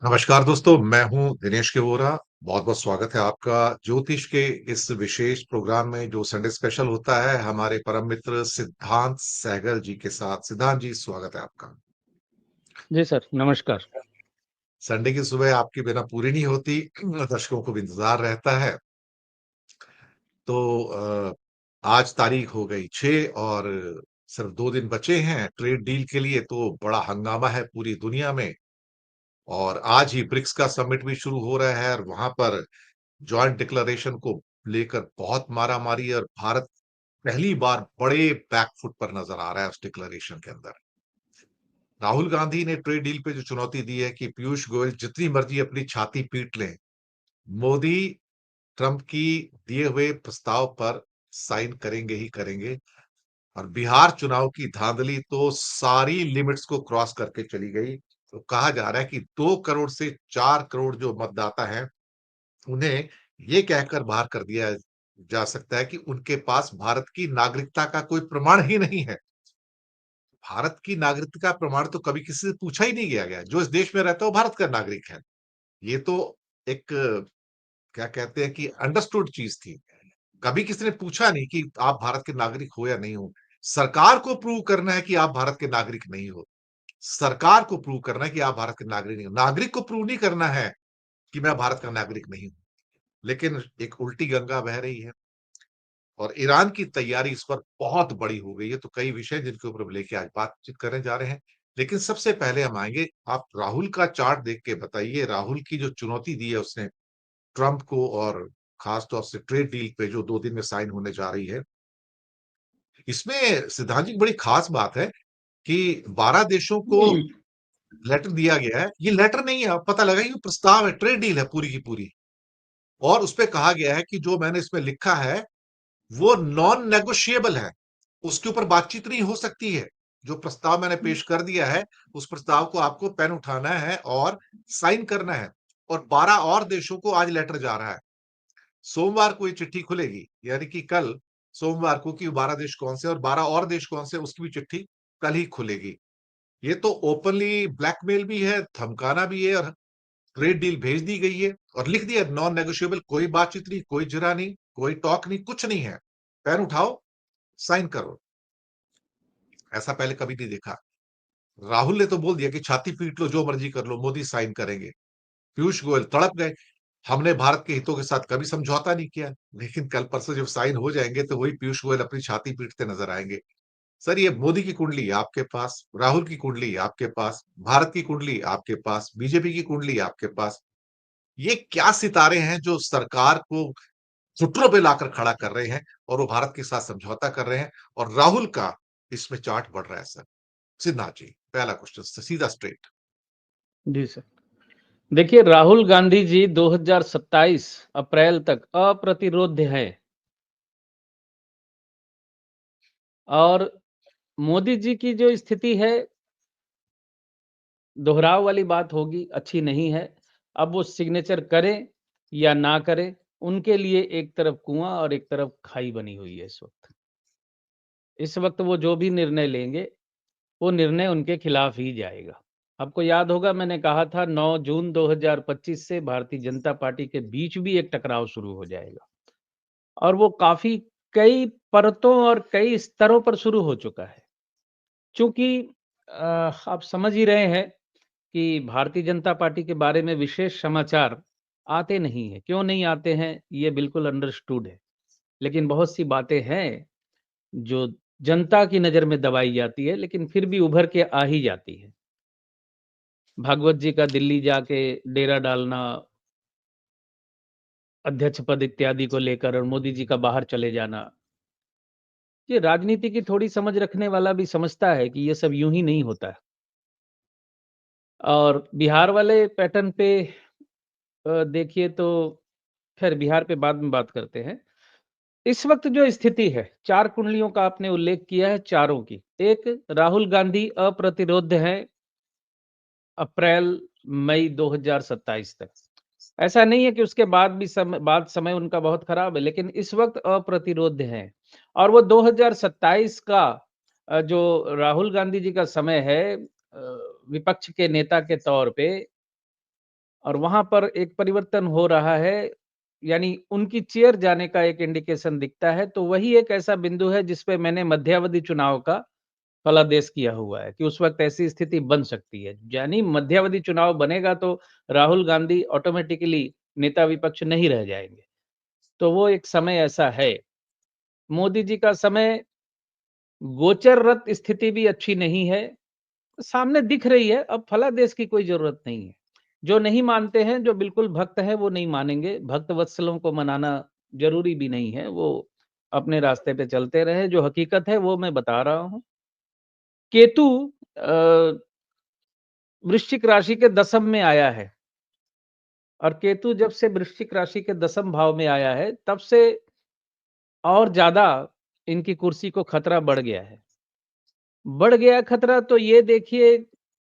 नमस्कार दोस्तों, मैं हूँ दिनेश के वोरा। बहुत-बहुत स्वागत है आपका ज्योतिष के इस विशेष प्रोग्राम में जो संडे स्पेशल होता है हमारे परम मित्र सिद्धांत सहगल जी के साथ। सिद्धांत जी, स्वागत है आपका। जी सर, नमस्कार। संडे की सुबह आपके बिना पूरी नहीं होती, दर्शकों को भी इंतज़ार रहता है। तो आज तारीख हो गई 6 और सिर्फ 2 दिन बचे हैं ट्रेड डील के लिए, तो बड़ा हंगामा है पूरी दुनिया में। और आज ही ब्रिक्स का समिट भी शुरू हो रहा है और वहाँ पर जॉइंट डिक्लेरेशन को लेकर बहुत मारामारी है और भारत पहली बार बड़े बैकफुट पर नजर आ रहा है उस डिक्लेरेशन के अंदर। राहुल गांधी ने ट्रेड डील पे जो चुनौती दी है कि पीयूष गोयल जितनी मर्जी अपनी छाती पीट लें, मोदी ट्रंप की दिए हुए प्रस्ताव पर साइन करेंगे ही करेंगे। और बिहार चुनाव की धांधली तो सारी लिमिट्स को क्रॉस करके चली गई। तो कहा जा रहा है कि 2 करोड़ से 4 करोड़ जो मतदाता हैं, उन्हें ये कहकर बाहर कर दिया जा सकता है कि उनके पास भारत की नागरिकता का कोई प्रमाण ही नहीं है। भारत की नागरिकता का प्रमाण तो कभी किसी से पूछा ही नहीं गया। जो इस देश में रहता है वो भारत का नागरिक है। ये तो एक क्या कहते हैं कि अंडरस्टूड चीज़ थी। कभी किसी ने पूछा नहीं कि आप भारत के नागरिक हो या नहीं हो। सरकार को प्रूव करना है कि आप भारत के नागरिक नहीं हो। सरकार को प्रूव करना है कि आप भारत के नागरिक नहीं हो। नागरिक को प्रूव नहीं करना है कि मैं भारत का नागरिक नहीं हूँ। लेकिन एक उल्टी गंगा बह रही है। और ईरान की तैयारी इस पर बहुत बड़ी हो गई है, तो कई विषय जिनके ऊपर हम लेके आज बातचीत करने जा रहे हैं। लेकिन सबसे पहले हम आएँगे, आप राहुल का चार्ट देख के बताइए, राहुल की जो चुनौती दी है उसने ट्रंप को और खास तौर से ट्रेड डील पे जो 2 दिन में साइन होने जा रही है। इसमें सिद्धांत जी, बड़ी खास बात है कि 12 देशों को लेटर दिया गया है। ये लेटर नहीं है, अब पता लगा ये प्रस्ताव है, ट्रेड डील है पूरी की पूरी। और उसपे कहा गया है कि जो मैंने इसमें लिखा है वो नॉन नेगोशिएबल है। उसके ऊपर बातचीत नहीं हो सकती है। जो प्रस्ताव मैंने पेश कर दिया है, उस प्रस्ताव को आपको पेन उठाना है और साइन करना है। और 12 और देशों को आज लेटर जा रहा है। सोमवार को ये चिट्ठी खुलेगी, यानी कि कल सोमवार को, कि 12 देश कौन से और 12 और देश कौन से, उसकी भी चिट्ठी कल ही खुलेगी। ये तो ओपनली ब्लैकमेल भी है, धमकाना भी है और ट्रेड डील भेज दी गई है और लिख दिया नॉन नेगोशिएबल, कोई बातचीत नहीं, कोई जिरा नहीं, कोई टॉक नहीं, कुछ नहीं है। पेन उठाओ, साइन करो। ऐसा पहले कभी नहीं देखा। राहुल ने तो बोल दिया कि छाती पीट लो, जो मर्जी कर लो, मोदी साइन करेंगे। पीयूष गोयल तड़प गए, हमने भारत के हितों के साथ कभी समझौता नहीं किया। लेकिन कल परसों जब साइन हो जाएंगे तो वही पीयूष गोयल अपनी छाती पीटते नजर आएंगे। सर, ये मोदी की कुंडली आपके पास, राहुल की कुंडली आपके पास, भारत की कुंडली आपके पास, बीजेपी की कुंडली आपके पास। ये क्या सितारे हैं जो सरकार को घुटनों पे लाकर खड़ा कर रहे हैं और वो भारत के साथ समझौता कर रहे हैं। और राहुल का इसमें चार्ट बढ़ रहा है सर। सिद्धार्थ जी, पहला क्वेश्चन सीधा स्ट्रेट। जी सर। देखिए, राहुल गांधी जी 2027 अप्रैल तक अप्रतिरोध्य है और मोदी जी की जो स्थिति है, दोहराव वाली बात होगी, अच्छी नहीं है। अब वो सिग्नेचर करें या ना करें, उनके लिए एक तरफ कुआँ और एक तरफ खाई बनी हुई है इस वक़्त। इस वक़्त वो जो भी निर्णय लेंगे, वो निर्णय उनके खिलाफ ही जाएगा। आपको याद होगा मैंने कहा था 9 जून 2025 से भारतीय जनता पार्टी के बीच भी एक टकराव शुरू हो जाएगा और वो काफ़ी कई परतों और कई स्तरों पर शुरू हो चुका है। चूँकि आप समझ ही रहे हैं कि भारतीय जनता पार्टी के बारे में विशेष समाचार आते नहीं हैं। क्यों नहीं आते हैं, ये बिल्कुल अंडरस्टूड है। लेकिन बहुत सी बातें हैं, जो जनता की नज़र में दबाई जाती है, लेकिन फिर भी उभर के आ ही जाती है। भागवत जी का दिल्ली जाके डेरा डालना, अध्यक्ष पद इत्यादि को लेकर और मोदी जी का बाहर चले जाना। ये राजनीति की थोड़ी समझ रखने वाला भी समझता है कि ये सब यूँ ही नहीं होता है। और बिहार वाले पैटर्न पे देखिए तो ख़ैर बिहार पे बाद में बात करते हैं। इस वक़्त जो स्थिति है, 4 कुंडलियों का आपने उल्लेख किया है, चारों की। एक, राहुल गांधी अप्रतिरोध्य हैं अप्रैल, मई 2027 तक। ऐसा नहीं है कि उसके बाद भी समय उनका बहुत खराब है, लेकिन इस वक़्त अप्रतिरोध्य हैं। और वो 2027 का जो राहुल गांधी जी का समय है विपक्ष के नेता के तौर पे, और वहाँ पर एक परिवर्तन हो रहा है, यानी उनकी चेयर जाने का एक इंडिकेशन दिखता है, तो वही एक ऐसा बिंदु है जिस पे मैंने मध्यावधि चुनाव का फलादेश किया हुआ है कि उस वक़्त ऐसी स्थिति बन सकती है। यानी मध्यावधि चुनाव बनेगा तो राहुल गांधी ऑटोमैटिकली नेता विपक्ष नहीं रह जाएँगे। तो वो एक समय ऐसा है। मोदी जी का समय गोचररत स्थिति भी अच्छी नहीं है, सामने दिख रही है, अब फलादेश की कोई ज़रूरत नहीं है। जो नहीं मानते हैं, जो बिल्कुल भक्त हैं, वो नहीं मानेंगे। भक्त वत्सलों को मनाना ज़रूरी भी नहीं है, वो अपने रास्ते पे चलते रहें। जो हकीकत है, वो मैं बता रहा हूँ। केतु अ, वृश्चिक राशि के दशम में आया है और केतु जब से वृश्चिक राशि के दशम भाव में आया है, तब से और ज़्यादा इनकी कुर्सी को खतरा बढ़ गया है। बढ़ गया खतरा तो ये देखिए,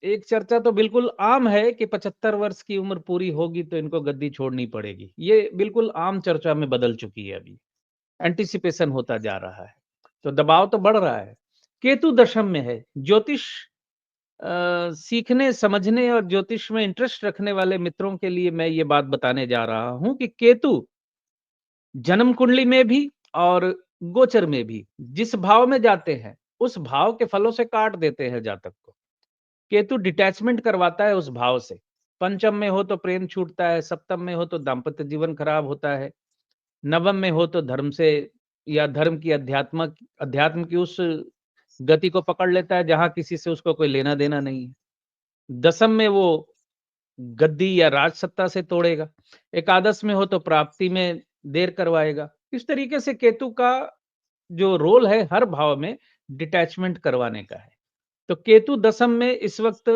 एक चर्चा तो बिल्कुल आम है कि 75 वर्ष की उम्र पूरी होगी तो इनको गद्दी छोड़नी पड़ेगी। ये बिल्कुल आम चर्चा में बदल चुकी है अभी। एंटीसिपेशन होता जा रहा है। तो दबाव तो बढ़ रहा है। केतु दशम में है। ज्योतिष सीखने, समझने और ज्योतिष में इंटरेस्ट रखने वाले मित्रों के लिए मैं ये बात बताने जा रहा हूँ कि केतु जन्म कुंडली में भी और गोचर में भी जिस भाव में जाते हैं, उस भाव के फलों से काट देते हैं जातक को। केतु डिटैचमेंट करवाता है उस भाव से। पंचम में हो तो प्रेम छूटता है, सप्तम में हो तो दाम्पत्य जीवन खराब होता है, नवम में हो तो धर्म से या धर्म की अध्यात्म की उस गति को पकड़ लेता है जहां किसी से उसको कोई लेना देना नहीं है। दसम में वो गद्दी या राज सत्ता से तोड़ेगा। एकादश में हो तो प्राप्ति में देर करवाएगा। इस तरीके से केतु का जो रोल है हर भाव में डिटैचमेंट करवाने का है। तो केतु दशम में इस वक्त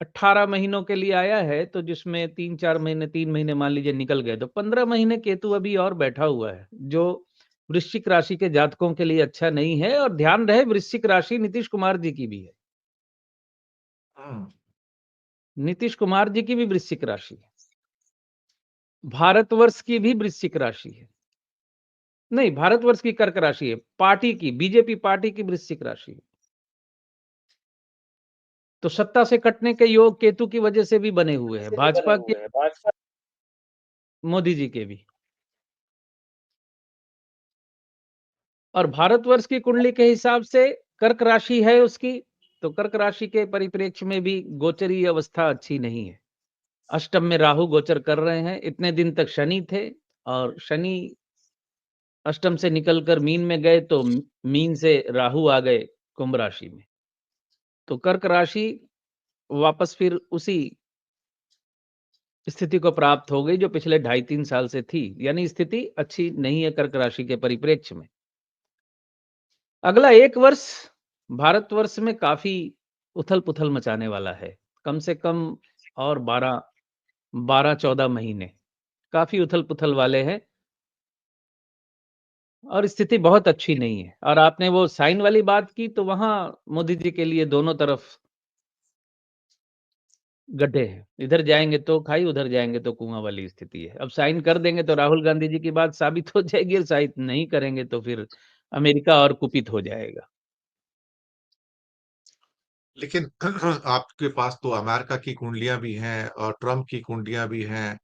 18 महीनों के लिए आया है, तो जिसमें 3-4 महीने, 3 महीने मान लीजिए निकल गए, तो 15 महीने केतु अभी और बैठा हुआ है, जो वृश्चिक राशि के जातकों के लिए अच्छा नहीं है। और ध्यान रहे, वृश्चिक राशि नीतीश कुमार जी की भी है। हुँ। नीतीश कुमार जी की भी वृश्चिक राशि है। भारतवर्ष की भी वृश्चिक राशि है। नहीं, भारतवर्ष की कर्क राशि है। पार्टी की, बीजेपी पार्टी की वृश्चिक राशि है। तो सत्ता से कटने के योग केतु की वजह से भी बने हुए हैं, भाजपा के, मोदी जी के भी। और भारतवर्ष की कुंडली के हिसाब से कर्क राशि है उसकी, तो कर्क राशि के परिप्रेक्ष्य में भी गोचरीय अवस्था अच्छी नहीं है। अष्टम में राहु गोचर कर रहे हैं। इतने दिन तक शनि थे और शनि अष्टम से निकलकर मीन में गए, तो मीन से राहु आ गए कुंभ राशि में। तो कर्क राशि वापस फिर उसी स्थिति को प्राप्त हो गई जो पिछले 2.5-3 साल से थी। यानी स्थिति अच्छी नहीं है कर्क राशि के परिप्रेक्ष्य में। अगला 1 वर्ष भारतवर्ष में काफ़ी उथल-पुथल मचाने वाला है। कम से कम और 12-14 महीने काफ़ी उथल-पुथल वाले हैं और स्थिति बहुत अच्छी नहीं है। और आपने वो साइन वाली बात की, तो वहाँ मोदी जी के लिए दोनों तरफ गड्ढे हैं। इधर जाएँगे तो खाई, उधर जाएँगे तो कुआँ वाली स्थिति है। अब साइन कर देंगे तो राहुल गांधी जी की बात साबित हो जाएगी और साइन नहीं करेंगे तो फिर अमेरिका और कुपित हो जाएगा। लेकिन आपके पास तो अमेरिका की कुंडलियाँ भी हैं और ट्रम्प की कुंडलियाँ भी हैं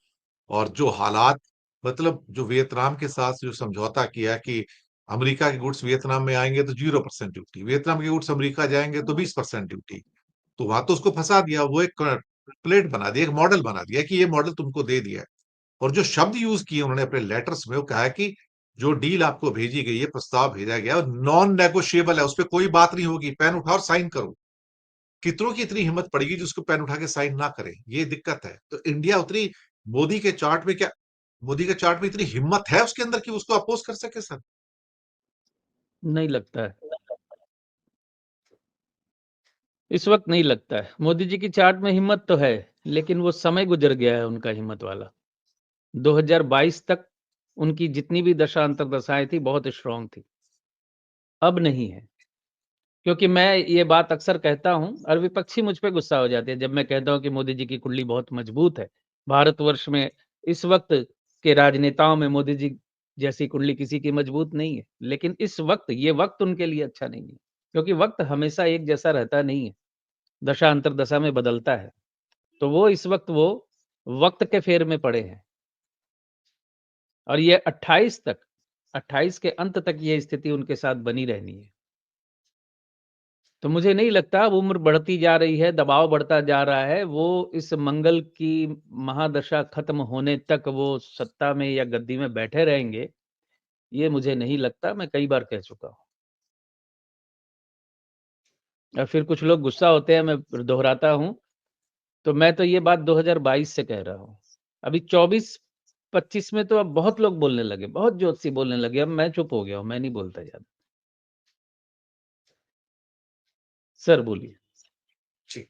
और जो हालात मतलब जो वियतनाम के साथ जो समझौता किया कि अमेरिका के गुड्स वियतनाम में आएँगे तो 0% ड्यूटी, वियतनाम के गुड्स अमेरिका जाएँगे तो 20% ड्यूटी। तो वहाँ तो उसको फँसा दिया, वो एक प्लेट बना दिया, एक मॉडल बना दिया कि ये मॉडल तुमको दे दिया है। और जो शब्द यूज़ किए उन्होंने अपने लेटर्स में वो कहा है कि जो डील आपको भेजी गई है, प्रस्ताव भेजा गया है, नॉन नेगोशिएबल है, उसपे कोई बात नहीं होगी, पेन उठाओ और साइन करो। कितनों की इतनी हिम्मत पड़ेगी जो उसको पेन उठा के साइन ना करें, ये दिक्कत है। तो इंडिया उतनी मोदी के चार्ट में क्या मोदी के चार्ट में इतनी हिम्मत है उसके अंदर कि उसको अपोज़ कर सके सर? नहीं लगता है। इस वक़्त नहीं लगता है। मोदी जी की चार्ट में हिम्मत तो है, लेकिन वो समय गुज़र गया है उनका हिम्मत वाला। 2022 तक उनकी जितनी भी दशा अंतर्दशाएँ थी, बहुत स्ट्रॉन्ग थी। अब नहीं है। क्योंकि मैं ये बात अक्सर कहता हूँ और विपक्षी मुझ पे गुस्सा हो जाते हैं जब मैं कहता हूँ कि मोदी जी की कुंडली बहुत मजबूत है। भारतवर्ष में इस वक़्त के राजनेताओं में मोदी जी जैसी कुंडली किसी की मजबूत नहीं है। लेकिन इस वक़्त ये वक़्त उनके लिए अच्छा नहीं है, क्योंकि वक़्त हमेशा एक जैसा रहता नहीं है, दशा अंतर्दशा में बदलता है। तो वो इस वक़्त वो वक़्त के फेर में पड़े हैं। और ये 28 के अंत तक ये स्थिति उनके साथ बनी रहनी है। तो मुझे नहीं लगता अब उम्र बढ़ती जा रही है, दबाव बढ़ता जा रहा है, वो इस मंगल की महादशा खत्म होने तक वो सत्ता में या गद्दी में बैठे रहेंगे, ये मुझे नहीं लगता, मैं कई बार कह चुका हूँ। और फिर कुछ लोग गुस्सा होते हैं, मैं दोहराता हूँ, तो मैं तो ये बात 2022 से कह रहा हूँ। अभी 24-25 में तो अब बहुत लोग बोलने लगे, बहुत ज्योतिषी बोलने लगे, अब मैं चुप हो गया हूँ, मैं नहीं बोलता ज़्यादा। सर बोलिए। जी।